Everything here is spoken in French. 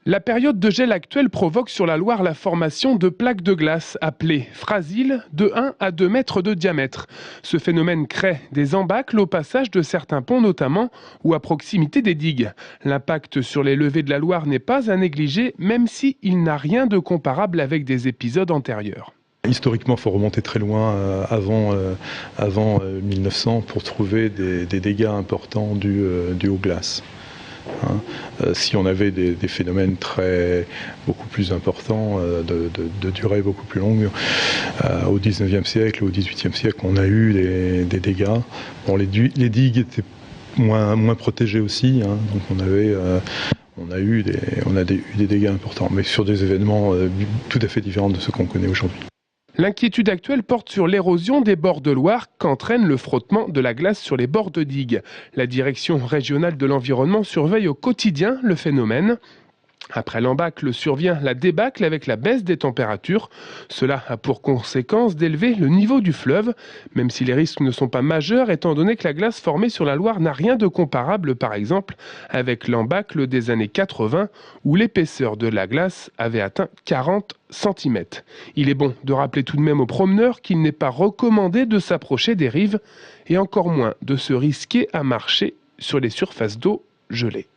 La période de gel actuelle provoque sur la Loire la formation de plaques de glace appelées fragiles de 1 à 2 mètres de diamètre. Ce phénomène crée des embâcles au passage de certains ponts notamment ou à proximité des digues. L'impact sur les levées de la Loire n'est pas à négliger même s'il n'a rien de comparable avec des épisodes antérieurs. Historiquement, il faut remonter très loin avant 1900 pour trouver des dégâts importants dus aux glaces. Si on avait des phénomènes beaucoup plus importants, de durée beaucoup plus longue, au 19e siècle, au 18e siècle, on a eu des dégâts. Bon, les digues étaient moins protégées aussi, donc on a eu des dégâts importants, mais sur des événements tout à fait différents de ceux qu'on connaît aujourd'hui. L'inquiétude actuelle porte sur l'érosion des bords de Loire qu'entraîne le frottement de la glace sur les bords de digues. La direction régionale de l'environnement surveille au quotidien le phénomène. Après l'embâcle survient la débâcle avec la baisse des températures. Cela a pour conséquence d'élever le niveau du fleuve, même si les risques ne sont pas majeurs étant donné que la glace formée sur la Loire n'a rien de comparable par exemple avec l'embâcle des années 80 où l'épaisseur de la glace avait atteint 40 cm. Il est bon de rappeler tout de même aux promeneurs qu'il n'est pas recommandé de s'approcher des rives et encore moins de se risquer à marcher sur les surfaces d'eau gelées.